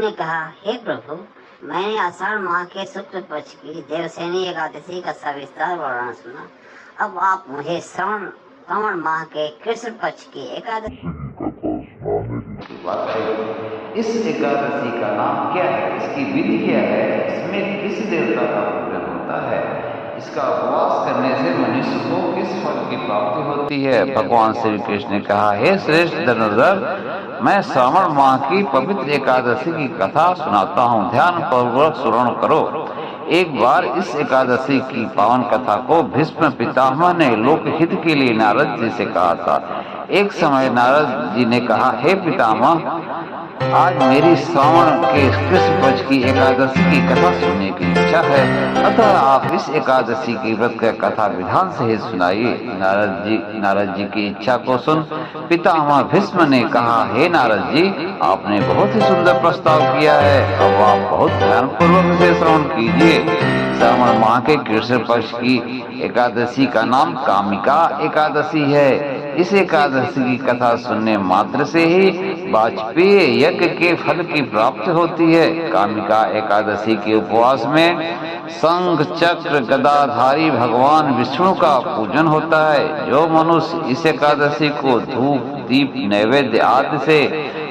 ने कहा, हे प्रभु, मैंने आषाढ़ माह के शुक्ल पक्ष की देवसेनी एकादशी का सविस्तार वर्णन सुना। अब आप मुझे श्रावण माह के कृष्ण पक्ष की एकादशी इस एकादशी का नाम क्या है, इसकी विधि क्या है, इसमें किस देवता का पूजन होता है, इसका उपवास करने से मनुष्य को किस फल की प्राप्ति होती है। भगवान श्री कृष्ण ने कहा, हे श्रेष्ठ धनुर्धर, मैं श्रावण माह की पवित्र एकादशी की कथा सुनाता हूँ, ध्यान पूर्वक श्रवण करो। एक बार इस एकादशी की पावन कथा को भीष्म पितामह ने लोक हित के लिए नारद जी से कहा था। एक समय नारद जी ने कहा, हे पितामह, आज मेरी श्रावण के कृष्ण पक्ष की एकादशी की कथा सुनने की इच्छा है, अतः आप इस एकादशी की व्रत का कथा विधान सहित सुनाइए। नारद जी की इच्छा को सुन पितामह भीष्म ने कहा, हे नारद जी, आपने बहुत ही सुंदर प्रस्ताव किया है, अब आप बहुत ध्यान पूर्वक इसे श्रवण कीजिए। श्रावण माह के कृष्ण पक्ष की एकादशी का नाम कामिका एकादशी है। इस एकादशी की कथा सुनने मात्र से ही वाजपेयी यज्ञ के फल की प्राप्ति होती है। कामिका एकादशी के उपवास में शंख चक्र गदाधारी भगवान विष्णु का पूजन होता है। जो मनुष्य इस एकादशी को धूप दीप नैवेद्य आदि से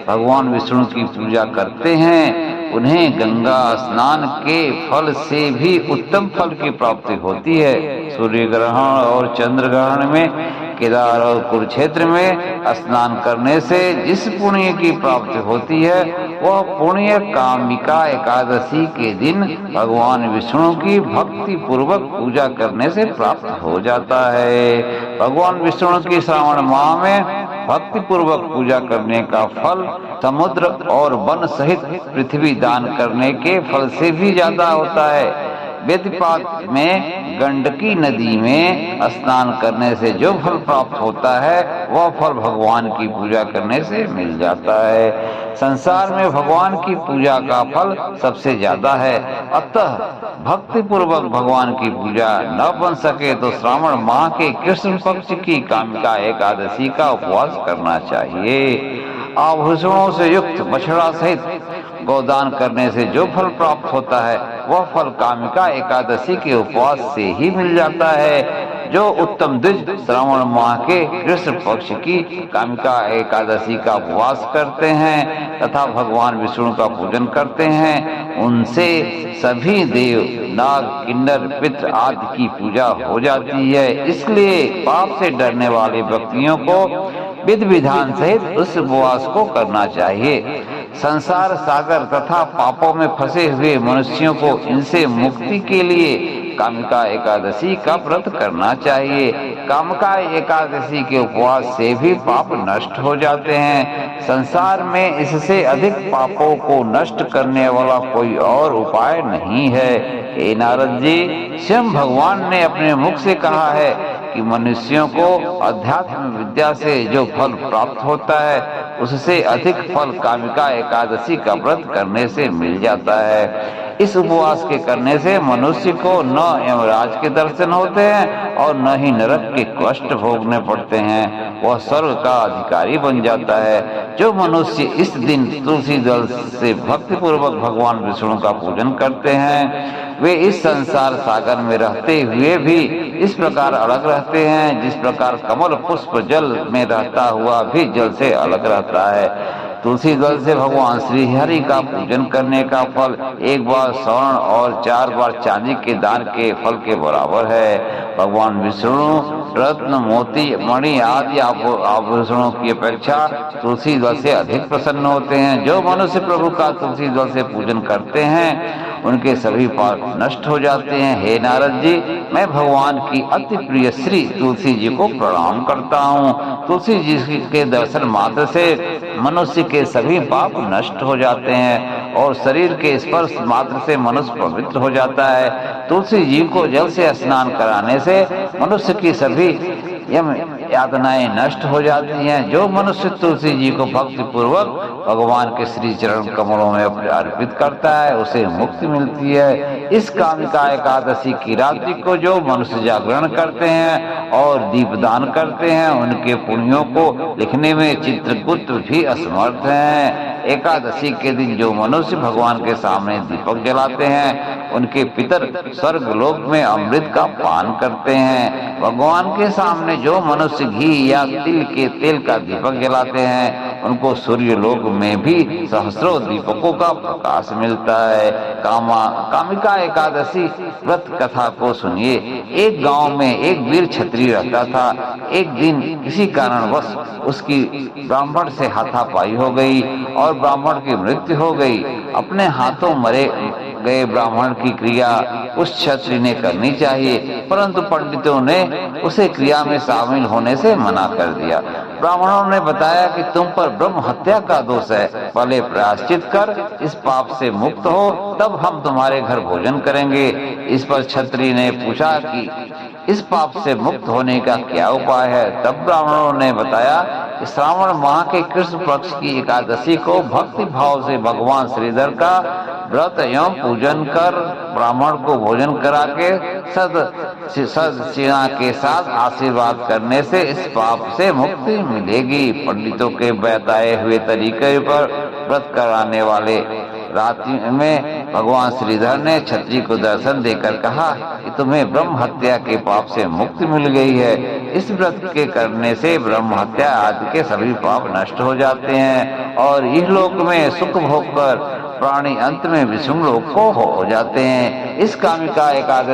भगवान विष्णु की पूजा करते हैं, उन्हें गंगा स्नान के फल से भी उत्तम फल की प्राप्ति होती है। सूर्य ग्रहण और चंद्र ग्रहण में केदार और कुरुक्षेत्र में स्नान करने से जिस पुण्य की प्राप्ति होती है, वह पुण्य कामिका एकादशी के दिन भगवान विष्णु की भक्ति पूर्वक पूजा करने से प्राप्त हो जाता है। भगवान विष्णु की श्रावण माह में भक्ति पूर्वक पूजा करने का फल समुद्र और वन सहित पृथ्वी दान करने के फल से भी ज्यादा होता है। वेदपात में गंडकी नदी में स्नान करने से जो फल प्राप्त होता है, वह फल भगवान की पूजा करने से मिल जाता है। संसार में भगवान की पूजा का फल सबसे ज्यादा है, अतः भक्ति पूर्वक भगवान की पूजा न बन सके तो श्रावण माह के कृष्ण पक्ष की कामिका एकादशी का उपवास करना चाहिए। आभूषणों से युक्त बछड़ा सहित गोदान करने से जो फल प्राप्त होता है, वह फल कामिका एकादशी के उपवास से ही मिल जाता है। जो उत्तम द्विज श्रावण माह के कृष्ण पक्ष की कामिका एकादशी का उपवास करते हैं तथा भगवान विष्णु का पूजन करते हैं, उनसे सभी देव नाग किन्नर पितृ आदि की पूजा हो जाती है। इसलिए पाप से डरने वाले व्यक्तियों को विधि विधान सहित उस उपवास को करना चाहिए। संसार सागर तथा पापों में फंसे हुए मनुष्यों को इनसे मुक्ति के लिए कामिका एकादशी का व्रत करना चाहिए। कामिका एकादशी के उपवास से भी पाप नष्ट हो जाते हैं। संसार में इससे अधिक पापों को नष्ट करने वाला कोई और उपाय नहीं है। हे नारद जी, स्वयं भगवान ने अपने मुख से कहा है कि मनुष्यों को अध्यात्म विद्या से जो फल प्राप्त होता है, उससे अधिक फल कामिका एकादशी का व्रत करने से मिल जाता है। इस उपवास के करने से मनुष्य को न यमराज के दर्शन होते हैं और न ही नरक के कष्ट भोगने पड़ते हैं, वह स्वर्ग का अधिकारी बन जाता है। जो मनुष्य इस दिन तुलसी दल से भक्ति पूर्वक भगवान विष्णु का पूजन करते हैं, वे इस संसार सागर में रहते हुए भी इस प्रकार अलग रहते हैं जिस प्रकार कमल पुष्प जल में रहता हुआ भी जल से अलग रहता है। तुलसी दल से भगवान श्री हरि का पूजन करने का फल एक बार स्वर्ण और 4 बार चांदी के दान के फल के बराबर है। भगवान विष्णु रत्न मोती मणि आदि आभूषणों की अपेक्षा तुलसी दल से अधिक प्रसन्न होते हैं। जो मनुष्य प्रभु का तुलसी दल से पूजन करते हैं, उनके सभी पाप नष्ट हो जाते हैं। हे नारद जी, मैं भगवान की अति प्रिय श्री तुलसी जी को प्रणाम करता हूँ। तुलसी जी के दर्शन मात्र से मनुष्य के सभी पाप नष्ट हो जाते हैं और शरीर के स्पर्श मात्र से मनुष्य पवित्र हो जाता है। तुलसी जी को जल से स्नान कराने से मनुष्य की सभी यम यातनाएं नष्ट हो जाती हैं। जो मनुष्य तुलसी जी को भक्ति पूर्वक भगवान के श्री चरण कमलों में अर्पित करता है, उसे मुक्ति मिलती है। इस कामिका एकादशी की रात्रि को जो मनुष्य जागरण करते हैं और दीपदान करते हैं, उनके पुण्यों को लिखने में चित्रगुप्त भी असमर्थ हैं। एकादशी के दिन जो मनुष्य भगवान के सामने दीपक जलाते हैं, उनके पितर स्वर्ग लोक में अमृत का पान करते हैं। भगवान के सामने जो मनुष्य घी या तिल के तेल का दीपक जलाते हैं, उनको सूर्य लोक में भी सहस्रों दीपकों का प्रकाश मिलता है। कामिका एकादशी व्रत कथा को सुनिए। एक गांव में एक वीर क्षत्रिय रहता था। एक दिन किसी कारणवश उसकी ब्राह्मण से हाथापाई हो गई और ब्राह्मण की मृत्यु हो गई। अपने हाथों मरे गए ब्राह्मण की क्रिया उस क्षत्रिय ने करनी चाहिए, परंतु पंडितों ने उसे क्रिया में शामिल होने से मना कर दिया। ब्राह्मणों ने बताया कि तुम पर ब्रह्म हत्या का दोष है, पहले प्रायश्चित कर इस पाप से मुक्त हो, तब हम तुम्हारे घर भोजन करेंगे। इस पर क्षत्रिय ने पूछा कि इस पाप से मुक्त होने का क्या उपाय है। तब ब्राह्मणों ने बताया कि श्रावण माह के कृष्ण पक्ष की एकादशी को भक्ति भाव से भगवान श्रीधर का व्रत एवं पूजन कर ब्राह्मण को भोजन करा के सदशिणा के साथ आशीर्वाद करने से इस पाप से मुक्ति मिलेगी। पंडितों के बताए हुए तरीके पर व्रत कराने वाले रात्रि में भगवान श्रीधर ने क्षत्रिय को दर्शन देकर कहा कि तुम्हें ब्रह्म हत्या के पाप से मुक्ति मिल गई है। इस व्रत के करने से ब्रह्म हत्या आदि के सभी पाप नष्ट हो जाते हैं और इस लोक में सुख भोग कर प्राणी अंत में विषम लोक को हो जाते हैं। इस कामिका एकादशी